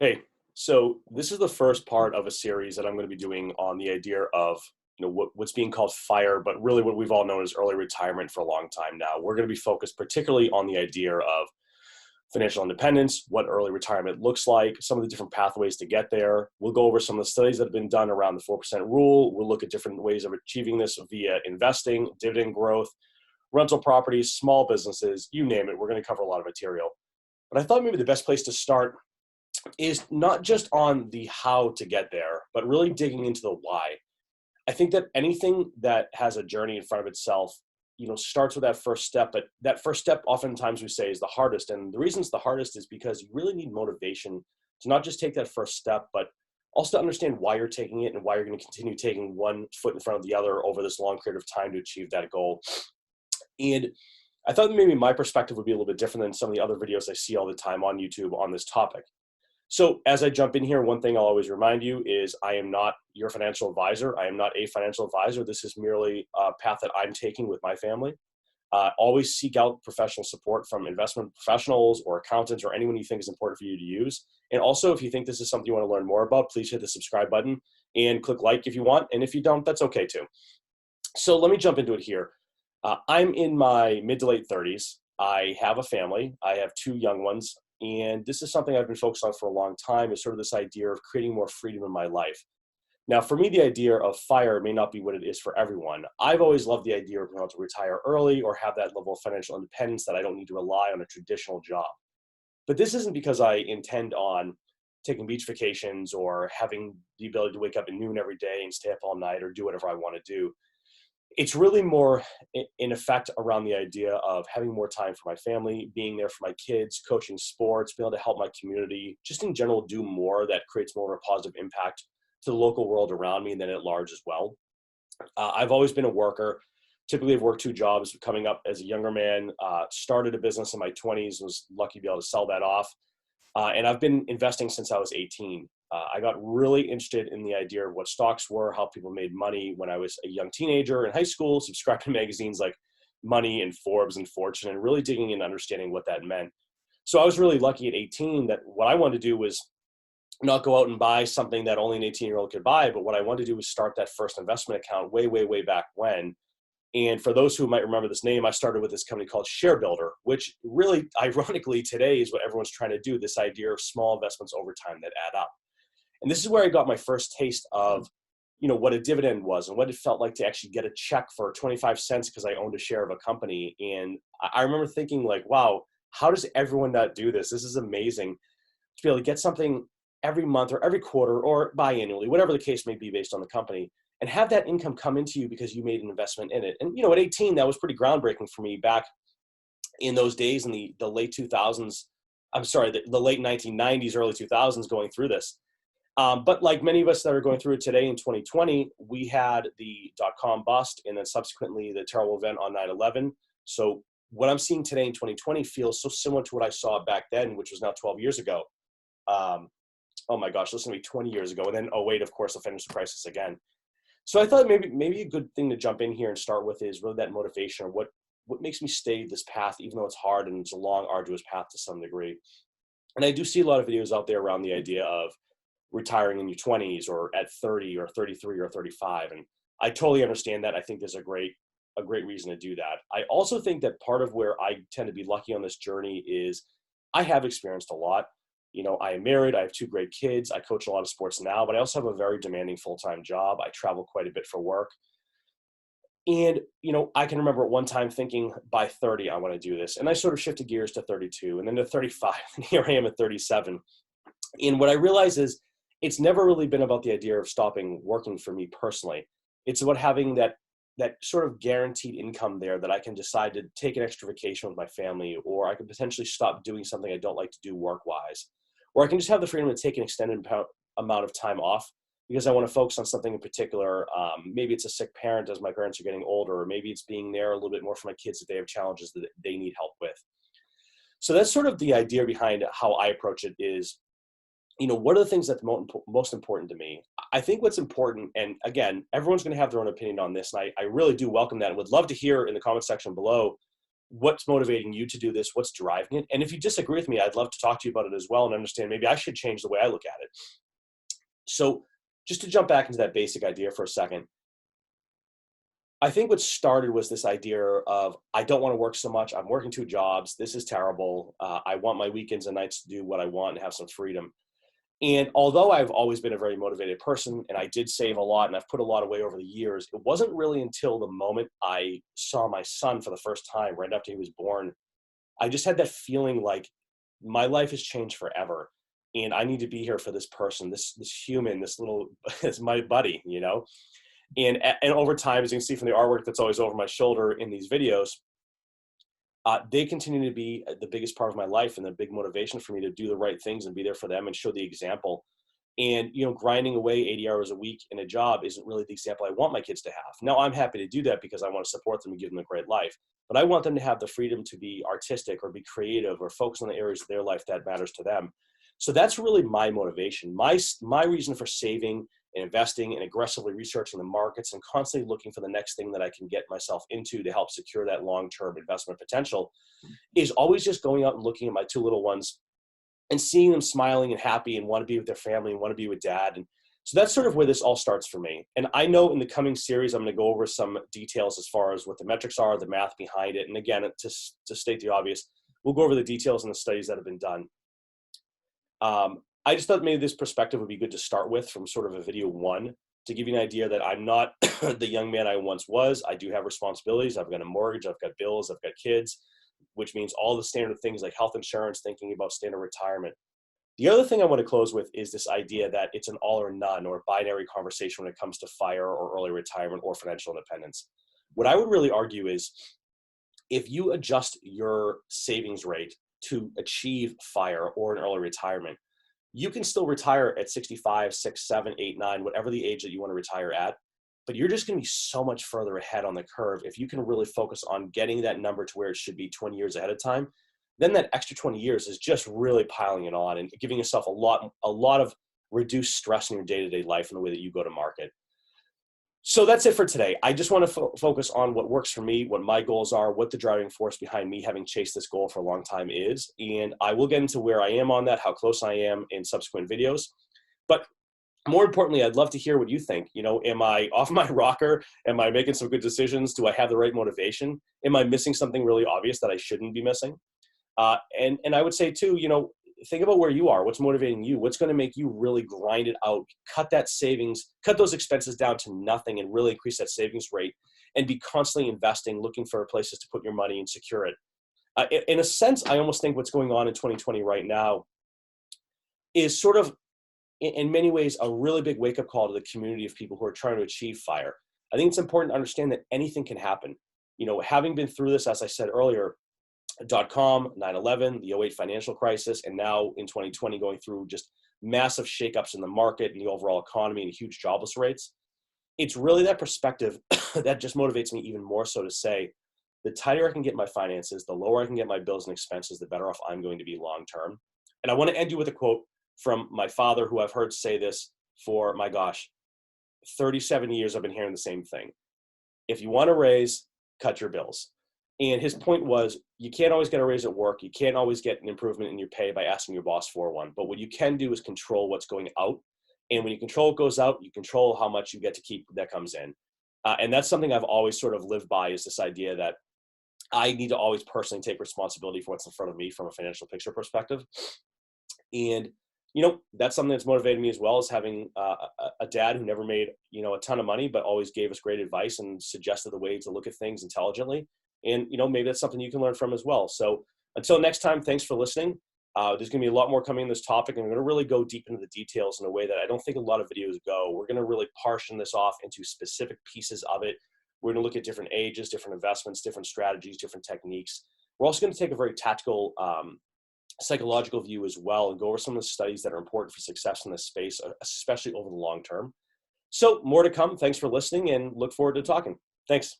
Hey, so this is the first part of a series that I'm going to be doing on the idea of what's being called FIRE, but really what we've all known as early retirement for a long time now. We're going to be focused particularly on the idea of financial independence, what early retirement looks like, some of the different pathways to get there. We'll go over some of the studies that have been done around the 4% rule. We'll look at different ways of achieving this via investing, dividend growth, rental properties, small businesses, you name it. We're going to cover a lot of material. But I thought maybe the best place to start is not just on the how to get there, but really digging into the why. I think that anything that has a journey in front of itself, starts with that first step. But that first step, oftentimes we say, is the hardest. And the reason it's the hardest is because you really need motivation to not just take that first step, but also to understand why you're taking it and why you're going to continue taking one foot in front of the other over this long period of time to achieve that goal. And I thought maybe my perspective would be a little bit different than some of the other videos I see all the time on YouTube on this topic. So as I jump in here, one thing I'll always remind you is I am not your financial advisor. I am not a financial advisor. This is merely a path that I'm taking with my family. Always seek out professional support from investment professionals or accountants or anyone you think is important for you to use. And also, if you think this is something you want to learn more about, please hit the subscribe button and click like if you want. And if you don't, that's okay too. So let me jump into it here. I'm in my mid to late 30s. I have a family. I have two young ones. And this is something I've been focused on for a long time, is sort of this idea of creating more freedom in my life. Now, for me, the idea of FIRE may not be what it is for everyone. I've always loved the idea of being able to retire early or have that level of financial independence that I don't need to rely on a traditional job. But this isn't because I intend on taking beach vacations or having the ability to wake up at noon every day and stay up all night or do whatever I want to do. It's really more in effect around the idea of having more time for my family, being there for my kids, coaching sports, being able to help my community, just in general do more that creates more of a positive impact to the local world around me and then at large as well. I've always been a worker. Typically, I've worked two jobs coming up as a younger man. Started a business in my 20s, was lucky to be able to sell that off. And I've been investing since I was 18. I got really interested in the idea of what stocks were, how people made money when I was a young teenager in high school, subscribed to magazines like Money and Forbes and Fortune, and really digging in and understanding what that meant. So I was really lucky at 18 that what I wanted to do was not go out and buy something that only an 18-year-old could buy, but what I wanted to do was start that first investment account way, way, way back when. And for those who might remember this name, I started with this company called Share Builder, which really, ironically, today is what everyone's trying to do, this idea of small investments over time that add up. And this is where I got my first taste of, what a dividend was and what it felt like to actually get a check for 25 cents because I owned a share of a company. And I remember thinking like, wow, how does everyone not do this? This is amazing to be able to get something every month or every quarter or biannually, whatever the case may be based on the company, and have that income come into you because you made an investment in it. And, at 18, that was pretty groundbreaking for me back in those days in the late 2000s. I'm sorry, the late 1990s, early 2000s going through this. But like many of us that are going through it today in 2020, we had the dot-com bust and then subsequently the terrible event on 9/11. So what I'm seeing today in 2020 feels so similar to what I saw back then, which was now 12 years ago. Um, oh my gosh, listen to me, 20 years ago. And then, oh wait, of course, the financial crisis again. So I thought maybe a good thing to jump in here and start with is really that motivation, or what makes me stay this path, even though it's hard and it's a long, arduous path to some degree. And I do see a lot of videos out there around the idea of retiring in your 20s or at 30 or 33 or 35. And I totally understand that. I think there's a great reason to do that. I also think that part of where I tend to be lucky on this journey is I have experienced a lot. I am married. I have two great kids. I coach a lot of sports now, but I also have a very demanding full-time job. I travel quite a bit for work. And, I can remember at one time thinking by 30, I want to do this. And I sort of shifted gears to 32 and then to 35. And here I am at 37. And what I realize is it's never really been about the idea of stopping working for me personally. It's about having that sort of guaranteed income there that I can decide to take an extra vacation with my family, or I could potentially stop doing something I don't like to do work-wise, or I can just have the freedom to take an extended amount of time off because I want to focus on something in particular. Maybe it's a sick parent as my parents are getting older, or maybe it's being there a little bit more for my kids if they have challenges that they need help with. So that's sort of the idea behind how I approach it is, what are the things that's most important to me? I think what's important, and again, everyone's going to have their own opinion on this, and I really do welcome that and would love to hear in the comment section below what's motivating you to do this? What's driving it? And if you disagree with me, I'd love to talk to you about it as well and understand maybe I should change the way I look at it. So just to jump back into that basic idea for a second, I think what started was this idea of I don't want to work so much. I'm working two jobs. This is terrible. I want my weekends and nights to do what I want and have some freedom. And although I've always been a very motivated person and I did save a lot and I've put a lot away over the years, it wasn't really until the moment I saw my son for the first time, right after he was born, I just had that feeling like my life has changed forever. And I need to be here for this person, this human, this little, it's my buddy, you know? And over time, as you can see from the artwork that's always over my shoulder in these videos, they continue to be the biggest part of my life and the big motivation for me to do the right things and be there for them and show the example. And, you know, grinding away 80 hours a week in a job isn't really the example I want my kids to have. Now, I'm happy to do that because I want to support them and give them a great life. But I want them to have the freedom to be artistic or be creative or focus on the areas of their life that matters to them. So that's really my motivation. My reason for saving and investing and aggressively researching the markets and constantly looking for the next thing that I can get myself into to help secure that long-term investment potential is always just going out and looking at my two little ones and seeing them smiling and happy and want to be with their family and want to be with dad. And so that's sort of where this all starts for me. And I know in the coming series, I'm going to go over some details as far as what the metrics are, the math behind it. And again, to state the obvious, we'll go over the details and the studies that have been done. I just thought maybe this perspective would be good to start with from sort of a video one to give you an idea that I'm not the young man I once was. I do have responsibilities. I've got a mortgage. I've got bills. I've got kids, which means all the standard things like health insurance, thinking about standard retirement. The other thing I want to close with is this idea that it's an all or none or binary conversation when it comes to FIRE or early retirement or financial independence. What I would really argue is if you adjust your savings rate to achieve FIRE or an early retirement, you can still retire at 65, 6, 7, 8, 9, whatever the age that you want to retire at. But you're just going to be so much further ahead on the curve if you can really focus on getting that number to where it should be 20 years ahead of time. Then that extra 20 years is just really piling it on and giving yourself a lot of reduced stress in your day-to-day life in the way that you go to market. So that's it for today. I just want to focus on what works for me, what my goals are, what the driving force behind me having chased this goal for a long time is. And I will get into where I am on that, how close I am in subsequent videos. But more importantly, I'd love to hear what you think. You know, am I off my rocker? Am I making some good decisions? Do I have the right motivation? Am I missing something really obvious that I shouldn't be missing? And I would say too, you know, think about where you are. What's motivating you? What's going to make you really grind it out, cut that savings, cut those expenses down to nothing and really increase that savings rate and be constantly investing, looking for places to put your money and secure it. In a sense, I almost think what's going on in 2020 right now is sort of, in many ways, a really big wake-up call to the community of people who are trying to achieve FIRE. I think it's important to understand that anything can happen. You know, having been through this, as I said earlier, .com, 9/11, the '08 financial crisis, and now in 2020 going through just massive shakeups in the market and the overall economy and huge jobless rates. It's really that perspective that just motivates me even more so to say, the tighter I can get my finances, the lower I can get my bills and expenses, the better off I'm going to be long-term. And I want to end you with a quote from my father, who I've heard say this for, my gosh, 37 years I've been hearing the same thing. If you want to raise, cut your bills. And his point was, you can't always get a raise at work. You can't always get an improvement in your pay by asking your boss for one. But what you can do is control what's going out. And when you control what goes out, you control how much you get to keep that comes in. And that's something I've always sort of lived by, is this idea that I need to always personally take responsibility for what's in front of me from a financial picture perspective. And, you know, that's something that's motivated me as well, as having a dad who never made, you know, a ton of money, but always gave us great advice and suggested the way to look at things intelligently. And, you know, maybe that's something you can learn from as well. So until next time, thanks for listening. There's going to be a lot more coming in this topic, and we're going to really go deep into the details in a way that I don't think a lot of videos go. We're going to really portion this off into specific pieces of it. We're going to look at different ages, different investments, different strategies, different techniques. We're also going to take a very tactical, psychological view as well, and go over some of the studies that are important for success in this space, especially over the long term. So more to come. Thanks for listening, and look forward to talking. Thanks.